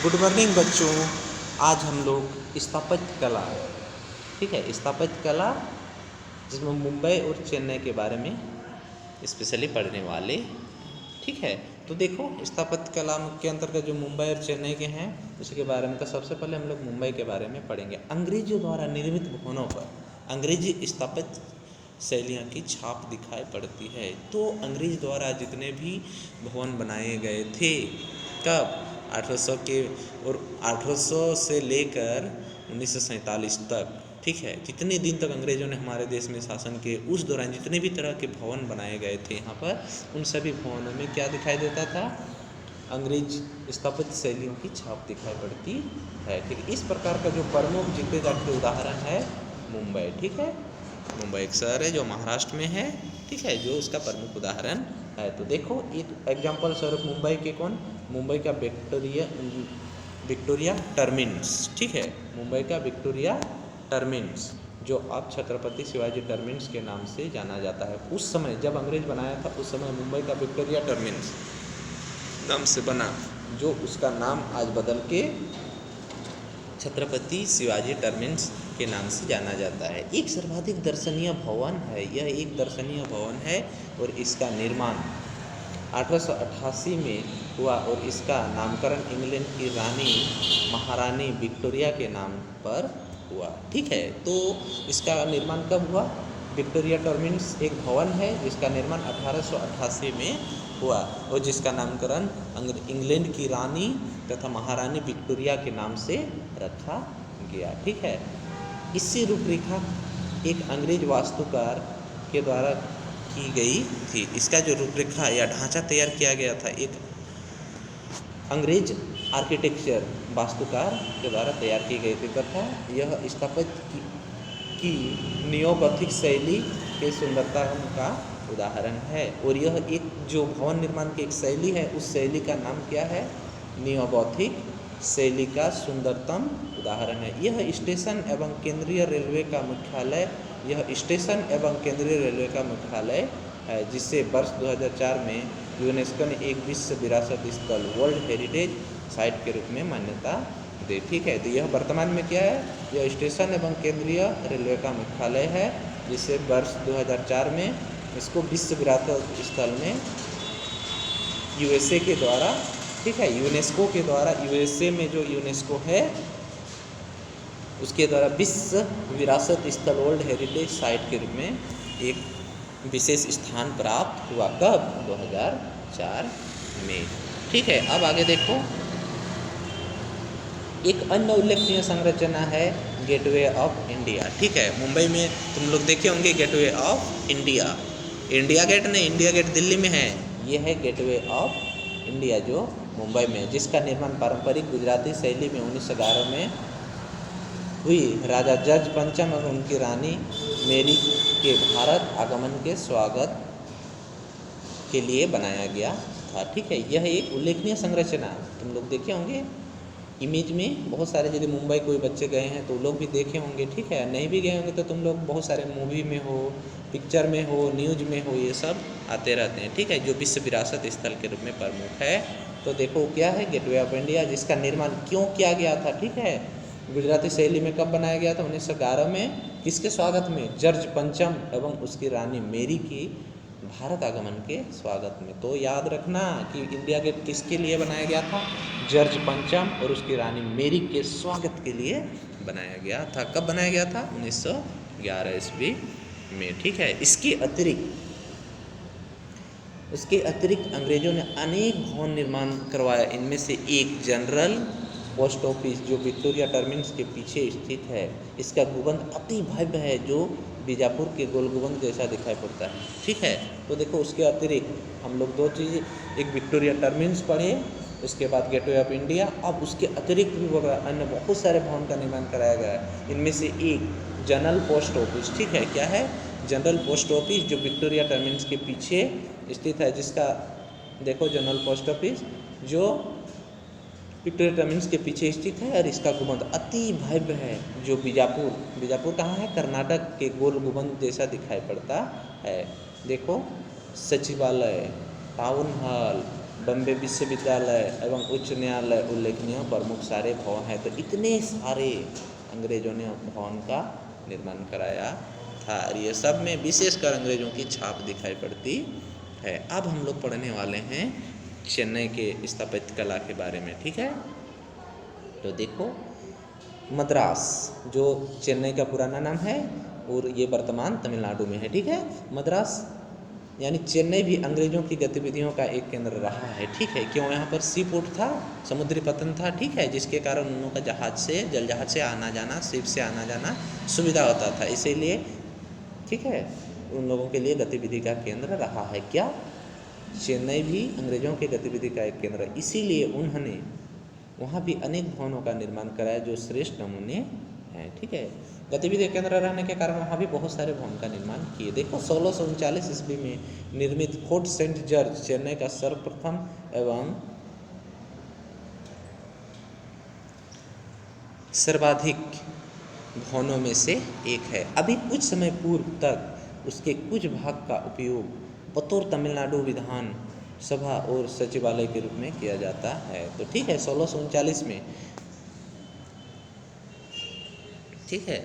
Good morning बच्चों। आज हम लोग स्थापत्य कला, ठीक है, स्थापत्य कला जिसमें मुंबई और चेन्नई के बारे में स्पेशली पढ़ने वाले, ठीक है। तो देखो, स्थापत्य कला के अंतर्गत जो मुंबई और चेन्नई के हैं उसके बारे में, तो सबसे पहले हम लोग मुंबई के बारे में पढ़ेंगे। अंग्रेजों द्वारा निर्मित भवनों पर अंग्रेजी स्थापत्य शैलियों की छाप दिखाई पड़ती है। तो अंग्रेज द्वारा जितने भी भवन बनाए गए थे, कब 1800 के और 1800 से लेकर 1947 तक, ठीक है, जितने दिन तक अंग्रेज़ों ने हमारे देश में शासन किए, उस दौरान जितने भी तरह के भवन बनाए गए थे यहाँ पर, उन सभी भवनों में क्या दिखाई देता था? अंग्रेज स्थापत्य शैलियों की छाप दिखाई पड़ती है। ठीक है, इस प्रकार का जो प्रमुख जितने जाते उदाहरण है मुंबई, ठीक है। मुंबई एक शहर है जो महाराष्ट्र में है, ठीक है, जो उसका प्रमुख उदाहरण है। तो देखो, एक एग्जाम्पल स्वरूप मुंबई के कौन? मुंबई का विक्टोरिया टर्मिनस, ठीक है, मुंबई का विक्टोरिया टर्मिनस, जो अब छत्रपति शिवाजी टर्मिनस के नाम से जाना जाता है। उस समय जब अंग्रेज बनाया था, उस समय मुंबई का विक्टोरिया टर्मिनस नाम से बना, जो उसका नाम आज बदल के छत्रपति शिवाजी टर्मिनस के नाम से जाना जाता है। एक सर्वाधिक दर्शनीय भवन है, यह एक दर्शनीय भवन है और इसका निर्माण 1888 में हुआ और इसका नामकरण इंग्लैंड की रानी महारानी विक्टोरिया के नाम पर हुआ, ठीक है। तो इसका निर्माण कब हुआ? विक्टोरिया टर्मिनस एक भवन है जिसका निर्माण 1888 में हुआ और जिसका नामकरण इंग्लैंड की रानी तथा महारानी विक्टोरिया के नाम से रखा गया, ठीक है। इससे रूपरेखा एक अंग्रेज वास्तुकार के द्वारा की गई थी। इसका जो रूपरेखा या ढांचा तैयार किया गया था, एक अंग्रेज आर्किटेक्चर वास्तुकार के द्वारा तैयार की गई थी तथा यह स्थापत्य की नियोगोथिक शैली के सुंदरता का उदाहरण है। और यह एक जो भवन निर्माण की एक शैली है, उस शैली का नाम क्या है? नियोगोथिक शैली का सुंदरतम उदाहरण है। यह स्टेशन एवं केंद्रीय रेलवे का मुख्यालय है, जिसे वर्ष 2004 में यूनेस्को ने एक विश्व विरासत स्थल वर्ल्ड हेरिटेज साइट के रूप में मान्यता दी, ठीक है। तो यह वर्तमान में क्या है? यह स्टेशन एवं केंद्रीय रेलवे का मुख्यालय है, जिसे वर्ष 2004 में इसको विश्व विरासत स्थल में यूएसए के द्वारा, ठीक है, यूनेस्को के द्वारा, यूएसए में जो यूनेस्को है उसके द्वारा विश्व विरासत स्थल वर्ल्ड हेरिटेज साइट के रूप में एक विशेष स्थान प्राप्त हुआ। कब? 2004 में, ठीक है। अब आगे देखो, एक अन्य उल्लेखनीय संरचना है गेटवे ऑफ इंडिया, ठीक है। मुंबई में तुम लोग देखे होंगे Gateway of India, India Gate नहीं, इंडिया गेट दिल्ली में है, ये है गेटवे ऑफ इंडिया जो मुंबई में, जिसका निर्माण पारंपरिक गुजराती शैली में 1911 में हुई राजा जॉर्ज पंचम और उनकी रानी मेरी के भारत आगमन के स्वागत के लिए बनाया गया था, ठीक है। यह एक उल्लेखनीय संरचना, तुम लोग देखे होंगे इमेज में, बहुत सारे यदि मुंबई कोई बच्चे गए हैं तो लोग भी देखे होंगे, ठीक है। नहीं भी गए होंगे तो तुम लोग बहुत सारे मूवी में हो, पिक्चर में हो, न्यूज में हो, ये सब आते रहते हैं, ठीक है, जो विश्व विरासत स्थल के रूप में प्रमुख है। तो देखो क्या है गेटवे ऑफ इंडिया, जिसका निर्माण क्यों किया गया था, ठीक है, गुजराती शैली में कब बनाया गया था? 1911 में। किसके स्वागत में? जॉर्ज पंचम एवं उसकी रानी मेरी की भारत आगमन के स्वागत में। तो याद रखना कि इंडिया गेट किसके लिए बनाया गया था? जॉर्ज पंचम और उसकी रानी मेरी के स्वागत के लिए बनाया गया था। कब बनाया गया था? 1911 ईस्वी में, ठीक है। इसके अतिरिक्त अंग्रेजों ने अनेक भवन निर्माण करवाया। इनमें से एक जनरल पोस्ट ऑफिस जो विक्टोरिया टर्मिनस के पीछे स्थित है, इसका गुंबद अति भव्य है, जो बीजापुर के गोल गुंबद जैसा दिखाई पड़ता है, ठीक है। तो देखो, उसके अतिरिक्त हम लोग दो चीज़, एक विक्टोरिया टर्मिनस पढ़े, उसके बाद गेटवे ऑफ इंडिया, अब उसके अतिरिक्त भी अन्य बहुत सारे भवन का निर्माण कराया गया है। इनमें से एक जनरल पोस्ट ऑफिस, ठीक है, क्या है? जनरल पोस्ट ऑफिस जो विक्टोरिया टर्मिनस के पीछे स्थित है, जिसका देखो जनरल पोस्ट ऑफिस जो विक्टोरिया टर्मिनस के पीछे स्थित है और इसका गुंबद अति भव्य है, जो बीजापुर कहाँ है? कर्नाटक के गोल गुंबद जैसा दिखाई पड़ता है। देखो, सचिवालय, टाउन हॉल, बम्बे विश्वविद्यालय एवं उच्च न्यायालय उल्लेखनीय प्रमुख सारे भवन हैं। तो इतने सारे अंग्रेजों ने भवन का निर्माण कराया था और ये सब में विशेषकर अंग्रेजों की छाप दिखाई पड़ती है। अब हम लोग पढ़ने वाले हैं चेन्नई के स्थापत्य कला के बारे में, ठीक है। तो देखो, मद्रास जो चेन्नई का पुराना नाम है और ये वर्तमान तमिलनाडु में है, ठीक है। मद्रास यानी चेन्नई भी अंग्रेजों की गतिविधियों का एक केंद्र रहा है, ठीक है। क्यों? यहाँ पर सी पोर्ट था, समुद्री पतन था, ठीक है, जिसके कारण उन लोगों का जहाज से, जल जहाज से आना जाना, शिप से आना जाना सुविधा होता था, इसीलिए, ठीक है, उन लोगों के लिए गतिविधि का केंद्र रहा है। क्या? चेन्नई भी अंग्रेजों की गतिविधि का एक केंद्र है, इसीलिए उन्होंने वहाँ भी अनेक भवनों का निर्माण कराया जो श्रेष्ठ नमूने हैं, ठीक है। गतिविधि केंद्र रहने के कारण वहाँ भी बहुत सारे भवन का निर्माण किए। देखो, 1639 ईस्वी में निर्मित फोर्ट सेंट जॉर्ज चेन्नई का सर्वप्रथम एवं सर्वाधिक भवनों में से एक है। अभी कुछ समय पूर्व तक उसके कुछ भाग का उपयोग बतौर तमिलनाडु विधान सभा और सचिवालय के रूप में किया जाता है। तो ठीक है, 1639 में, ठीक है,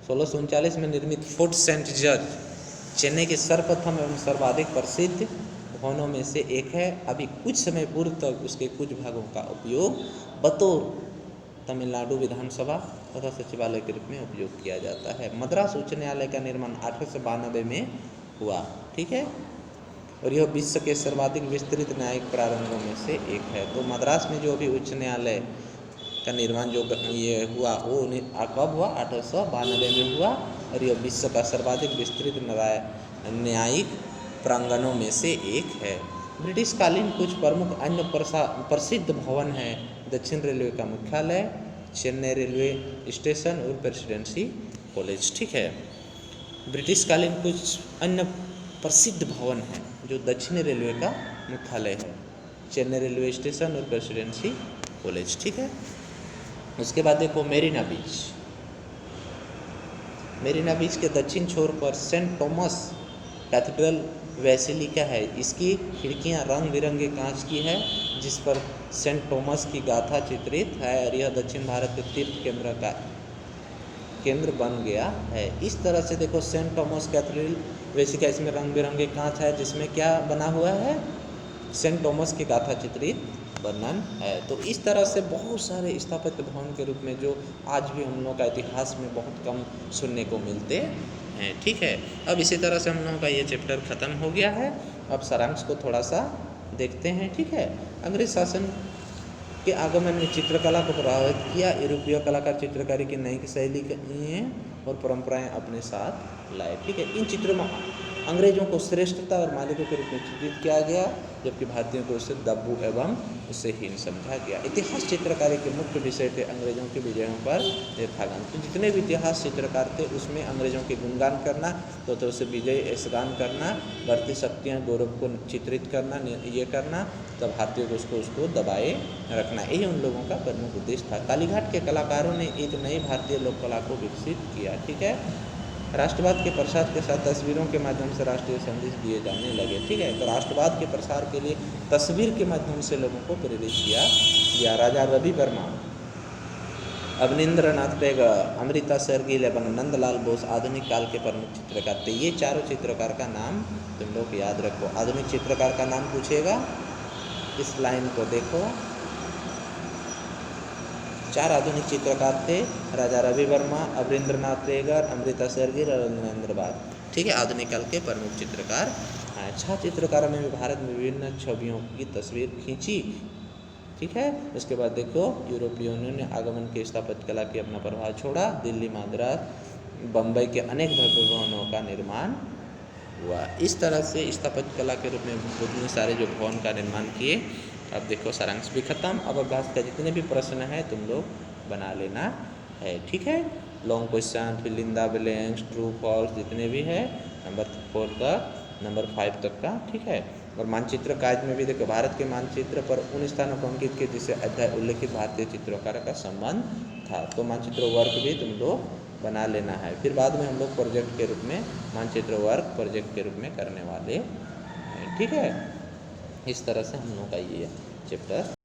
1639 में निर्मित फोर्ट सेंट जॉर्ज चेन्नई के सर्वप्रथम एवं सर्वाधिक प्रसिद्ध भवनों में से एक है। अभी कुछ समय पूर्व तक उसके कुछ भागों का उपयोग बतौर तमिलनाडु विधानसभा तथा सचिवालय के रूप में उपयोग किया जाता है। मद्रास उच्च न्यायालय का निर्माण 1892 में हुआ, ठीक है, और यह विश्व के सर्वाधिक विस्तृत न्यायिक प्रारंभों में से एक है। तो मद्रास में जो भी उच्च न्यायालय का निर्माण जो ये हुआ वो कब हुआ? 1892 में हुआ, और यह विश्व का सर्वाधिक विस्तृत न्यायिक प्रांगणों में से एक है। ब्रिटिश कालीन कुछ प्रमुख अन्य प्रसिद्ध भवन हैं। दक्षिण रेलवे का मुख्यालय, चेन्नई रेलवे स्टेशन और प्रेसिडेंसी कॉलेज, ठीक है। ब्रिटिश कालीन कुछ अन्य प्रसिद्ध भवन हैं जो दक्षिणी रेलवे का मुख्यालय है, चेन्नई रेलवे स्टेशन और प्रेसिडेंसी कॉलेज, ठीक है। उसके बाद देखो मेरीना बीच। मेरीना बीच के दक्षिण छोर पर सेंट थॉमस कैथेड्रल बेसिलिका है। इसकी खिड़कियां रंग बिरंगे कांच की है जिस पर सेंट थॉमस की गाथा चित्रित है, और यह दक्षिण भारत के तीर्थ केंद्र बन गया है। इस तरह से देखो, सेंट थॉमस कैथेड्रल बेसिलिका, इसमें रंग बिरंगे कांच है जिसमें क्या बना हुआ है? सेंट थॉमस की गाथा चित्रित वर्णन है। तो इस तरह से बहुत सारे स्थापत्य भवन के रूप में जो आज भी हम लोगों का इतिहास में बहुत कम सुनने को मिलते हैं, ठीक है। अब इसी तरह से हम लोगों का ये चैप्टर ख़त्म हो गया है। अब सारांश को थोड़ा सा देखते हैं, ठीक है। अंग्रेज शासन के आगमन ने चित्रकला को प्रभावित किया। यूरोपीय कलाकार चित्रकारी की नई शैली और परंपराएं अपने साथ लाए, ठीक है। इन चित्रों में अंग्रेजों को श्रेष्ठता और मालिकों के रूप में चित्रित किया गया, जबकि भारतीयों को उससे दब्बू एवं उससे हीन समझा गया। इतिहास चित्रकारी के मुख्य विषय थे अंग्रेजों के विजयों पर यथागान। तो जितने भी इतिहास चित्रकार थे उसमें अंग्रेजों के गुणगान करना, तो उसे विजय ऐशगान करना, बढ़ती शक्तियाँ गौरव को चित्रित करना, ये करना, तब भारतीयों को उसको दबाए रखना, यही उन लोगों का प्रमुख उद्देश्य था। कालीघाट के कलाकारों ने एक नई भारतीय लोक कला को विकसित किया, ठीक है। राष्ट्रवाद के प्रसार के साथ तस्वीरों के माध्यम से राष्ट्रीय संदेश दिए जाने लगे, ठीक है। तो राष्ट्रवाद के प्रसार के लिए तस्वीर के माध्यम से लोगों को प्रेरित किया गया। राजा रवि वर्मा, अवनींद्रनाथ टैगोर, अमृता शेरगिल एवं नंदलाल बोस आधुनिक काल के प्रमुख चित्रकार थे। ये चारों चित्रकार का नाम तुम लोग याद रखो। आधुनिक चित्रकार का नाम पूछेगा, इस लाइन को देखो। चार आधुनिक चित्रकार थे, राजा रवि वर्मा, अवनींद्रनाथ टैगोर, अमृता शेरगिल और नंदलाल, ठीक है, आधुनिक काल के प्रमुख चित्रकार हैं। छह चित्रकारों में भी भारत में विभिन्न छवियों की तस्वीर खींची, ठीक है। उसके बाद देखो, यूरोपीयों ने आगमन के स्थापत्य कला की अपना प्रभाव छोड़ा। दिल्ली, मद्रास, बम्बई के अनेक भव्य भवनों का निर्माण हुआ। इस तरह से स्थापत्य कला के रूप में बहुत सारे जो भवन का निर्माण किए। अब देखो सारांश भी खत्म। अब अभ्यास का जितने भी प्रश्न हैं तुम लोग बना लेना है, ठीक है। Long question, fill in the blanks, true false जितने भी है नंबर 4 तक, नंबर 5 तक का, ठीक है। और मानचित्र कार्य में भी देखो, भारत के मानचित्र पर उन स्थानों को अंकित किए जिससे अध्याय उल्लेखित भारतीय चित्रकार का संबंध था। तो मानचित्र वर्क भी तुम लोग बना लेना है। फिर बाद में हम लोग प्रोजेक्ट के रूप में मानचित्र वर्क प्रोजेक्ट के रूप में करने वाले हैं, ठीक है। इस तरह से हम लोग का ये चैप्टर